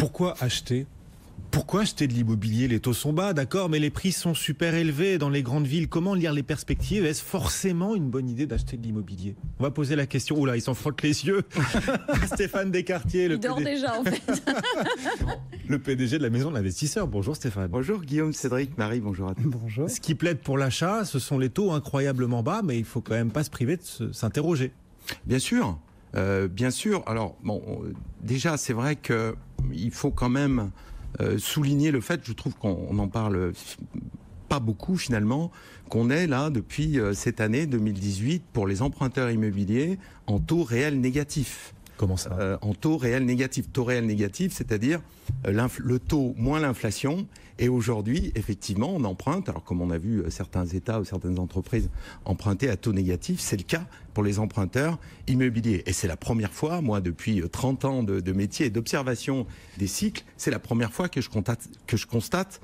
Pourquoi acheter de l'immobilier? Les taux sont bas, d'accord, mais les prix sont super élevés dans les grandes villes. Comment lire les perspectives? Est-ce forcément une bonne idée d'acheter de l'immobilier? On va poser la question. Oula, il s'en frotte les yeux. Stéphane Descartier, il dort déjà en fait. Le PDG de la maison de l'investisseur. Bonjour Stéphane. Bonjour Guillaume, Cédric, Marie, bonjour à tous. Bonjour. Ce qui plaide pour l'achat, ce sont les taux incroyablement bas, mais il faut quand même pas se priver de s'interroger. Bien sûr. Alors, bon, déjà, c'est vrai qu'il faut quand même souligner le fait, je trouve qu'on n'en parle pas beaucoup finalement, qu'on est là depuis cette année 2018 pour les emprunteurs immobiliers en taux réel négatif. Comment ça? En taux réel négatif. Taux réel négatif, c'est-à-dire le taux moins l'inflation. Et aujourd'hui, effectivement, on emprunte, alors comme on a vu certains États ou certaines entreprises emprunter à taux négatif, c'est le cas pour les emprunteurs immobiliers. Et c'est la première fois, moi, depuis 30 ans de métier et d'observation des cycles, c'est la première fois que je constate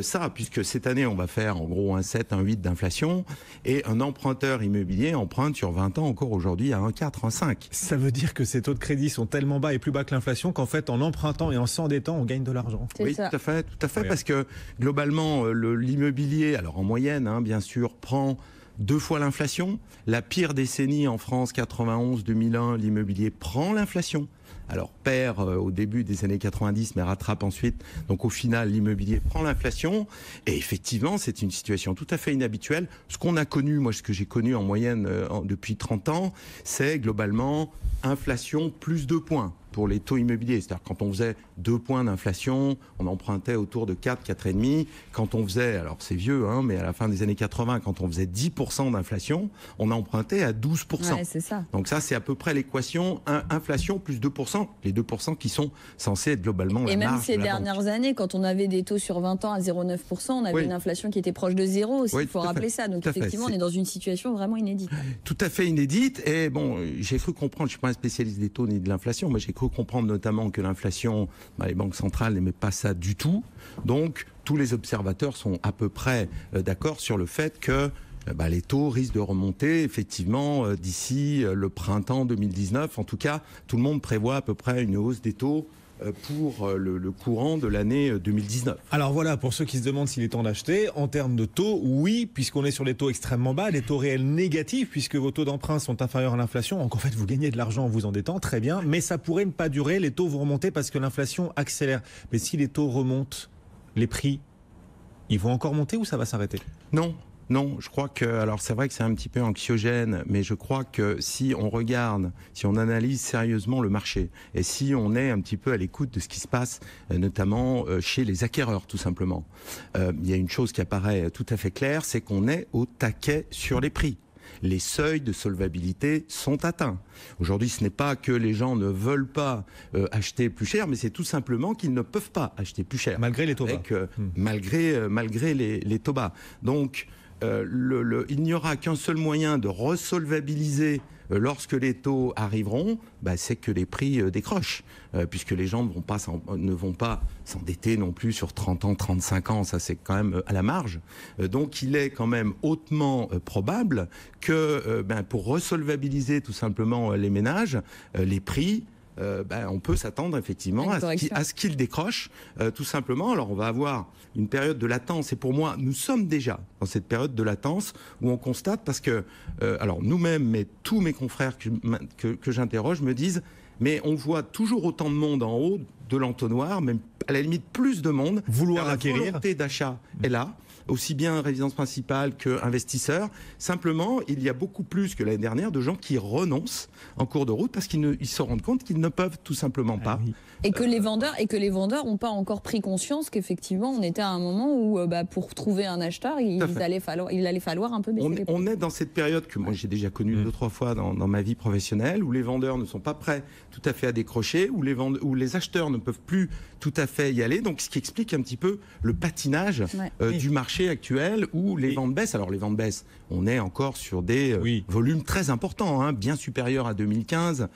ça, puisque cette année, on va faire en gros un 7, un 8 d'inflation, et un emprunteur immobilier emprunte sur 20 ans encore aujourd'hui à 1,4, 1,5. Ça veut dire que ces taux de crédit sont tellement bas et plus bas que l'inflation qu'en fait, en empruntant et en s'endettant, on gagne de l'argent. Oui, tout à fait, oui. Parce que globalement, l'immobilier, alors en moyenne, bien sûr, prend 2 fois l'inflation. La pire décennie en France, 91-2001, l'immobilier prend l'inflation. Alors perd au début des années 90, mais rattrape ensuite. Donc au final, l'immobilier prend l'inflation. Et effectivement, c'est une situation tout à fait inhabituelle. Ce qu'on a connu, moi, ce que j'ai connu en moyenne depuis 30 ans, c'est globalement inflation plus 2 points pour les taux immobiliers. C'est-à-dire quand on faisait 2 points d'inflation, on empruntait autour de 4, 4,5. Quand on faisait, alors c'est vieux, mais à la fin des années 80, quand on faisait 10% d'inflation, on empruntait à 12%. Ouais, c'est ça. Donc ça, c'est à peu près l'équation inflation plus 2%. Les 2% qui sont censés être globalement la marge. Et même ces de la dernières banque. années, quand on avait des taux sur 20 ans à 0,9%, on avait une inflation qui était proche de 0 aussi. Il faut rappeler ça. Donc effectivement, on est dans une situation vraiment inédite. Tout à fait inédite. Et bon, j'ai cru comprendre, je suis pas un spécialiste des taux ni de l'inflation, mais j'ai cru comprendre notamment que l'inflation, les banques centrales n'aimaient pas ça du tout. Donc, tous les observateurs sont à peu près d'accord sur le fait que les taux risquent de remonter effectivement d'ici le printemps 2019. En tout cas, tout le monde prévoit à peu près une hausse des taux pour le courant de l'année 2019. Alors voilà, pour ceux qui se demandent s'il est temps d'acheter, en termes de taux, oui, puisqu'on est sur des taux extrêmement bas, des taux réels négatifs, puisque vos taux d'emprunt sont inférieurs à l'inflation. Donc en fait, vous gagnez de l'argent en vous endettant, très bien, mais ça pourrait ne pas durer, les taux vont remonter parce que l'inflation accélère. Mais si les taux remontent, les prix, ils vont encore monter ou ça va s'arrêter? Non, je crois que, alors c'est vrai que c'est un petit peu anxiogène, mais je crois que si on regarde, si on analyse sérieusement le marché, et si on est un petit peu à l'écoute de ce qui se passe, notamment chez les acquéreurs tout simplement, il y a une chose qui apparaît tout à fait claire, c'est qu'on est au taquet sur les prix. Les seuils de solvabilité sont atteints. Aujourd'hui, ce n'est pas que les gens ne veulent pas acheter plus cher, mais c'est tout simplement qu'ils ne peuvent pas acheter plus cher. Malgré les taux bas. Malgré les taux bas. Donc, il n'y aura qu'un seul moyen de resolvabiliser lorsque les taux arriveront, c'est que les prix décrochent, puisque les gens ne vont pas s'endetter non plus sur 30 ans, 35 ans, ça c'est quand même à la marge. Donc il est quand même hautement probable que pour resolvabiliser tout simplement les ménages, les prix, on peut s'attendre effectivement à ce qu'il décroche tout simplement. Alors on va avoir une période de latence et pour moi nous sommes déjà dans cette période de latence où on constate parce que alors nous-mêmes mais tous mes confrères que j'interroge me disent mais on voit toujours autant de monde en haut de l'entonnoir, même à la limite plus de monde. Vouloir acquérir. La volonté d'achat est là, aussi bien résidence principale qu'investisseur. Simplement, il y a beaucoup plus que l'année dernière de gens qui renoncent en cours de route parce qu'ils se rendent compte qu'ils ne peuvent tout simplement pas. Oui. Et que les vendeurs n'ont pas encore pris conscience qu'effectivement on était à un moment où pour trouver un acheteur il allait falloir un peu baisser les prix. On est dans cette période que moi j'ai déjà connue 2-3 fois dans ma vie professionnelle où les vendeurs ne sont pas prêts tout à fait à décrocher, où les acheteurs ne peuvent plus tout à fait fait y aller. Donc, ce qui explique un petit peu le patinage du marché actuel où les ventes baissent. Alors, les ventes baissent, on est encore sur des volumes très importants, hein, bien supérieurs à 2015,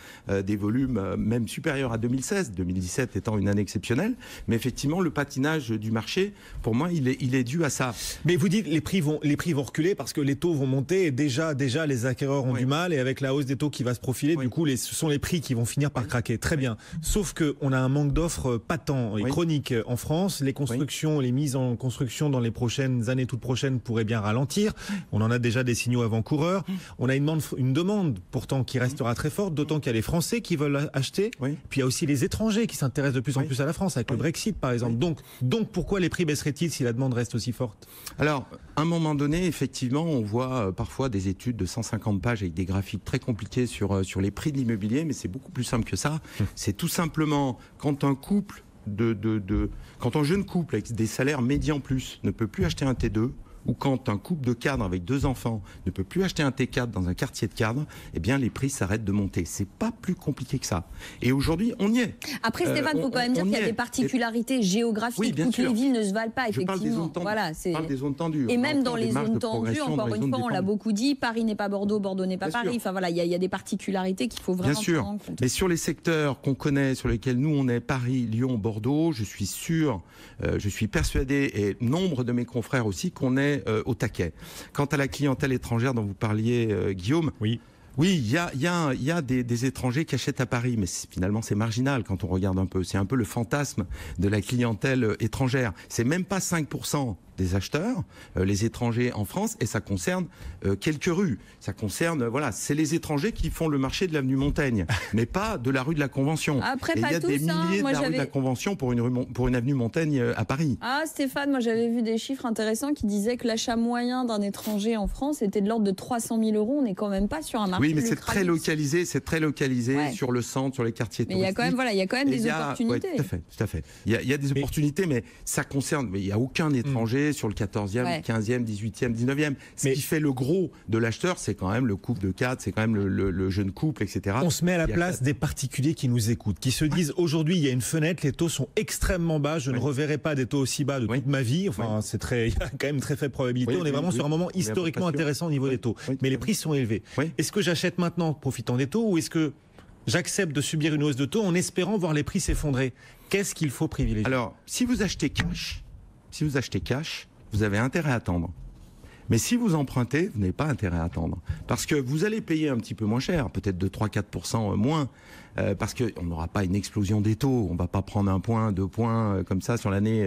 des volumes même supérieurs à 2016, 2017 étant une année exceptionnelle. Mais effectivement, le patinage du marché, pour moi, il est dû à ça. Mais vous dites les prix vont reculer parce que les taux vont monter et déjà les acquéreurs ont du mal, et avec la hausse des taux qui va se profiler, du coup, ce sont les prix qui vont finir par craquer. Très bien. Sauf qu'on a un manque d'offres patent et chronique en France. Les constructions, les mises en construction dans les prochaines années, toutes prochaines, pourraient bien ralentir. On en a déjà des signaux avant-coureurs. On a une demande pourtant qui restera très forte, d'autant qu'il y a les Français qui veulent acheter. Puis il y a aussi les étrangers qui s'intéressent de plus en plus à la France, avec le Brexit par exemple. Donc pourquoi les prix baisseraient-ils si la demande reste aussi forte? Alors, à un moment donné, effectivement, on voit parfois des études de 150 pages avec des graphiques très compliqués sur les prix de l'immobilier, mais c'est beaucoup plus simple que ça. C'est tout simplement quand un couple quand un jeune couple avec des salaires médians plus ne peut plus acheter un T2, ou quand un couple de cadres avec 2 enfants ne peut plus acheter un T4 dans un quartier de cadres, eh bien les prix s'arrêtent de monter. C'est pas plus compliqué que ça. Et aujourd'hui, on y est. Après, Stéphane, il faut quand même dire qu'il y a des particularités géographiques. Toutes les villes ne se valent pas, effectivement. Je parle des zones tendues. Et même dans les zones tendues, encore une fois, on l'a beaucoup dit, Paris n'est pas Bordeaux, Bordeaux n'est pas Paris. Enfin voilà, il y a des particularités qu'il faut vraiment prendre en compte. Mais sur les secteurs qu'on connaît, sur lesquels nous on est, Paris, Lyon, Bordeaux, je suis sûr, je suis persuadé, et nombre de mes confrères aussi, qu'on est au taquet. Quant à la clientèle étrangère dont vous parliez, Guillaume, oui, il y a des étrangers qui achètent à Paris, mais finalement c'est marginal quand on regarde un peu. C'est un peu le fantasme de la clientèle étrangère. C'est même pas 5% des acheteurs, les étrangers en France, et ça concerne quelques rues. Ça concerne, c'est les étrangers qui font le marché de l'avenue Montaigne, mais pas de la rue de la Convention. Après, il y a des milliers de la rue de la Convention pour une avenue Montaigne à Paris. Ah, Stéphane, moi j'avais vu des chiffres intéressants qui disaient que l'achat moyen d'un étranger en France était de l'ordre de 300 000 €. On n'est quand même pas sur un marché. Oui, mais c'est très localisé, sur le centre, sur les quartiers touristiques. Mais il y a quand même des opportunités. Tout à fait. Il y a des opportunités, mais ça concerne. Mais il n'y a aucun étranger sur le 14e, 15e, 18e, 19e. Ce qui fait le gros de l'acheteur, c'est quand même le couple de cadres, c'est quand même le jeune couple, etc. On se met à la place des particuliers qui nous écoutent, qui se disent aujourd'hui il y a une fenêtre, les taux sont extrêmement bas, je ne reverrai pas des taux aussi bas de toute ma vie. Enfin, il y a quand même très faible probabilité. On est vraiment sur un moment historiquement intéressant au niveau des taux. Mais les prix sont élevés. Est-ce que j'achète maintenant profitant des taux, ou est-ce que j'accepte de subir une hausse de taux en espérant voir les prix s'effondrer? Qu'est-ce qu'il faut privilégier? Alors, si vous achetez cash, vous avez intérêt à attendre. Mais si vous empruntez, vous n'avez pas intérêt à attendre. Parce que vous allez payer un petit peu moins cher, peut-être de 3-4% moins, parce qu'on n'aura pas une explosion des taux. On ne va pas prendre 1 point, 2 points comme ça sur l'année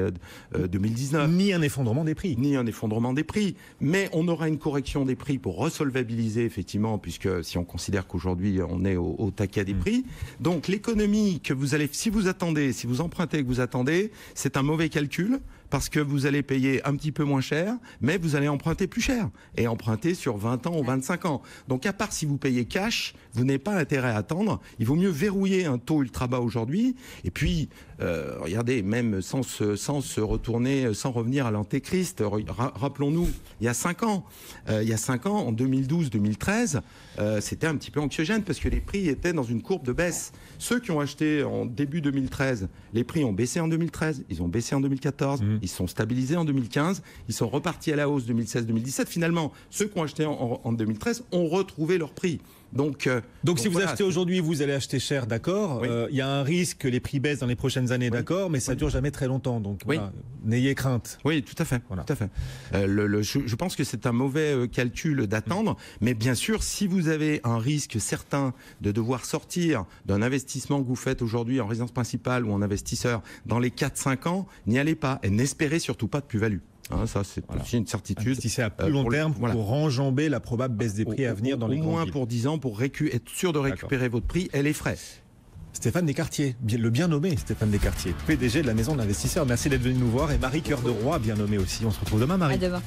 2019. Ni un effondrement des prix. Mais on aura une correction des prix pour resolvabiliser, effectivement, puisque si on considère qu'aujourd'hui on est au taquet des prix. Donc l'économie que vous allez, si vous empruntez et que vous attendez, c'est un mauvais calcul. Parce que vous allez payer un petit peu moins cher, mais vous allez emprunter plus cher. Et emprunter sur 20 ans ou 25 ans. Donc à part si vous payez cash, vous n'avez pas intérêt à attendre. Il vaut mieux verrouiller un taux ultra bas aujourd'hui. Et puis, regardez, même sans se retourner, sans revenir à l'antéchrist, rappelons-nous, il y a 5 ans, en 2012-2013, c'était un petit peu anxiogène parce que les prix étaient dans une courbe de baisse. Ceux qui ont acheté en début 2013, les prix ont baissé en 2013, ils ont baissé en 2014, ils sont stabilisés en 2015, ils sont repartis à la hausse 2016-2017. Finalement, ceux qui ont acheté en 2013 ont retrouvé leur prix. Donc si vous achetez aujourd'hui, vous allez acheter cher, d'accord. Il y a un risque que les prix baissent dans les prochaines années, d'accord, mais ça dure jamais très longtemps. Donc n'ayez crainte. Oui, tout à fait. Tout à fait. Je pense que c'est un mauvais calcul d'attendre, mais bien sûr, si vous avez un risque certain de devoir sortir d'un investissement que vous faites aujourd'hui en résidence principale ou en investisseur dans les 4-5 ans, n'y allez pas et n'espérez surtout pas de plus-value. Ça, c'est aussi une certitude. Si c'est à plus long terme pour enjamber la probable baisse des prix à venir dans les grandes villes. Au moins pour 10 ans, pour être sûr de récupérer votre prix et les frais. Stéphane Descartiers, le bien nommé Stéphane Descartiers, PDG de la Maison de l'Investisseur. Merci d'être venu nous voir. Et Marie Cœur de Roi, bien nommée aussi. On se retrouve demain, Marie. À demain.